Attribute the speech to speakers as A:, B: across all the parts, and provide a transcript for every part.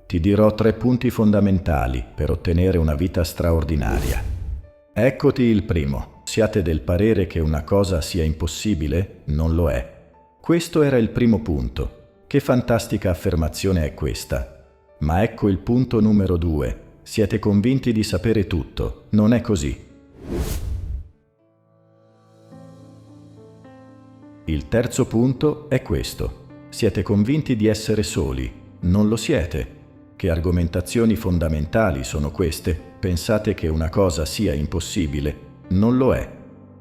A: Ti dirò 3 punti fondamentali per ottenere una vita straordinaria. Eccoti il primo. Siate del parere che una cosa sia impossibile? Non lo è. Questo era il primo punto. Che fantastica affermazione è questa. Ma ecco il punto numero 2. Siete convinti di sapere tutto. Non è così. Il terzo punto è questo. Siete convinti di essere soli. Non lo siete. Che argomentazioni fondamentali sono queste? Pensate che una cosa sia impossibile? Non lo è.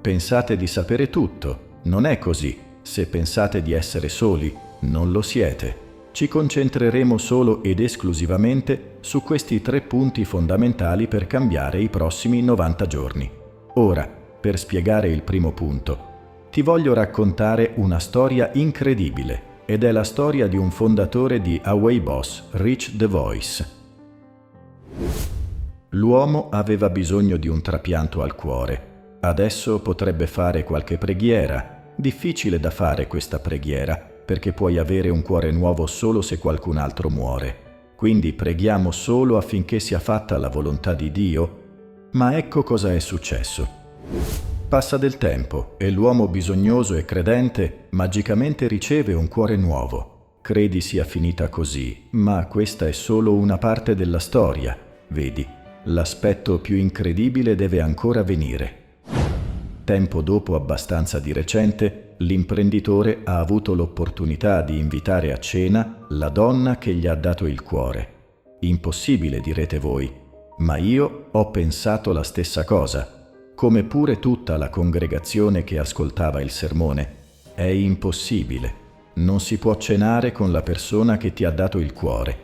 A: Pensate di sapere tutto? Non è così. Se pensate di essere soli, non lo siete. Ci concentreremo solo ed esclusivamente su questi 3 punti fondamentali per cambiare i prossimi 90 giorni. Ora, per spiegare il primo punto, ti voglio raccontare una storia incredibile. Ed è la storia di un fondatore di Away Boss, Rich DeVos. L'uomo aveva bisogno di un trapianto al cuore. Adesso potrebbe fare qualche preghiera. Difficile da fare questa preghiera, perché puoi avere un cuore nuovo solo se qualcun altro muore. Quindi preghiamo solo affinché sia fatta la volontà di Dio. Ma ecco cosa è successo. Passa del tempo e l'uomo bisognoso e credente magicamente riceve un cuore nuovo. Credi sia finita così, ma questa è solo una parte della storia. Vedi, l'aspetto più incredibile deve ancora venire. Tempo dopo, abbastanza di recente, l'imprenditore ha avuto l'opportunità di invitare a cena la donna che gli ha dato il cuore. Impossibile, direte voi, ma io ho pensato la stessa cosa. Come pure tutta la congregazione che ascoltava il sermone. È impossibile. Non si può cenare con la persona che ti ha dato il cuore.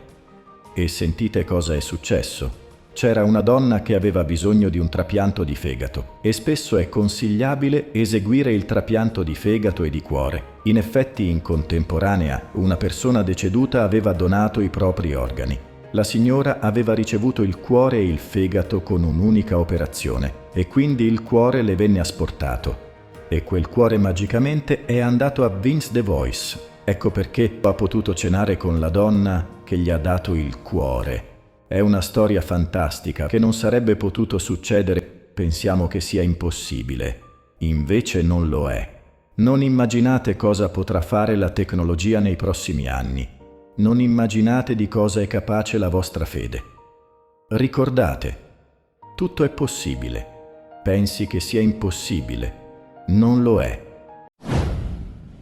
A: E sentite cosa è successo. C'era una donna che aveva bisogno di un trapianto di fegato e spesso è consigliabile eseguire il trapianto di fegato e di cuore. In effetti, in contemporanea, una persona deceduta aveva donato i propri organi. La signora aveva ricevuto il cuore e il fegato con un'unica operazione e quindi il cuore le venne asportato. E quel cuore magicamente è andato a Vince DeVos. Ecco perché ha potuto cenare con la donna che gli ha dato il cuore. È una storia fantastica che non sarebbe potuto succedere. Pensiamo che sia impossibile. Invece non lo è. Non immaginate cosa potrà fare la tecnologia nei prossimi anni. Non immaginate di cosa è capace la vostra fede. Ricordate, tutto è possibile. Pensi che sia impossibile. Non lo è.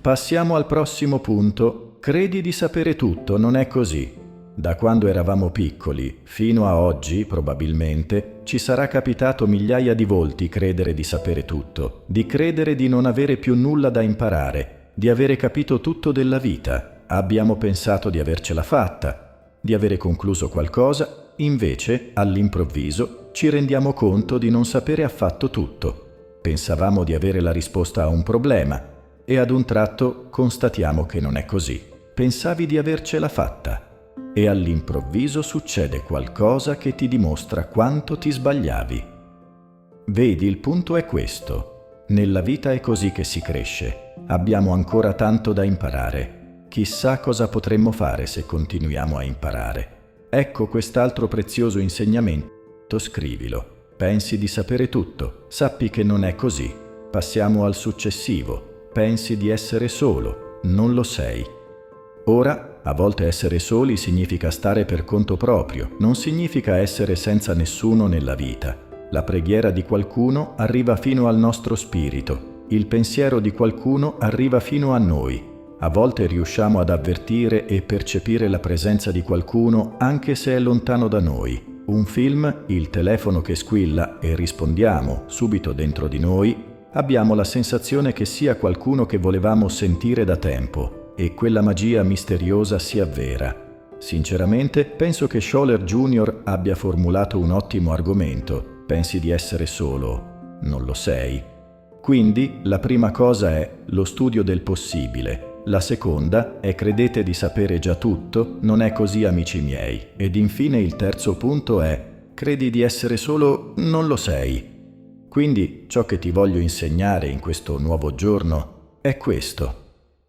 A: Passiamo al prossimo punto. Credi di sapere tutto, non è così. Da quando eravamo piccoli fino a oggi, probabilmente, ci sarà capitato migliaia di volte credere di sapere tutto, di credere di non avere più nulla da imparare, di avere capito tutto della vita. Abbiamo pensato di avercela fatta, di avere concluso qualcosa, invece, all'improvviso, ci rendiamo conto di non sapere affatto tutto. Pensavamo di avere la risposta a un problema e ad un tratto constatiamo che non è così. Pensavi di avercela fatta e all'improvviso succede qualcosa che ti dimostra quanto ti sbagliavi. Vedi, il punto è questo. Nella vita è così che si cresce. Abbiamo ancora tanto da imparare. Chissà cosa potremmo fare se continuiamo a imparare. Ecco quest'altro prezioso insegnamento, scrivilo. Pensi di sapere tutto, sappi che non è così. Passiamo al successivo. Pensi di essere solo, non lo sei. Ora, a volte essere soli significa stare per conto proprio, non significa essere senza nessuno nella vita. La preghiera di qualcuno arriva fino al nostro spirito, il pensiero di qualcuno arriva fino a noi. A volte riusciamo ad avvertire e percepire la presenza di qualcuno anche se è lontano da noi. Un film, il telefono che squilla e rispondiamo subito dentro di noi, abbiamo la sensazione che sia qualcuno che volevamo sentire da tempo e quella magia misteriosa si avvera. Sinceramente, penso che Scholler Jr. abbia formulato un ottimo argomento. Pensi di essere solo, non lo sei. Quindi, la prima cosa è lo studio del possibile. La seconda è credete di sapere già tutto, non è così amici miei. Ed infine il terzo punto è credi di essere solo, non lo sei. Quindi ciò che ti voglio insegnare in questo nuovo giorno è questo.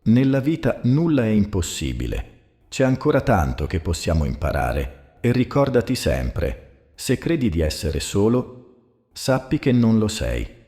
A: Nella vita nulla è impossibile. C'è ancora tanto che possiamo imparare. e ricordati sempre, se credi di essere solo, sappi che non lo sei.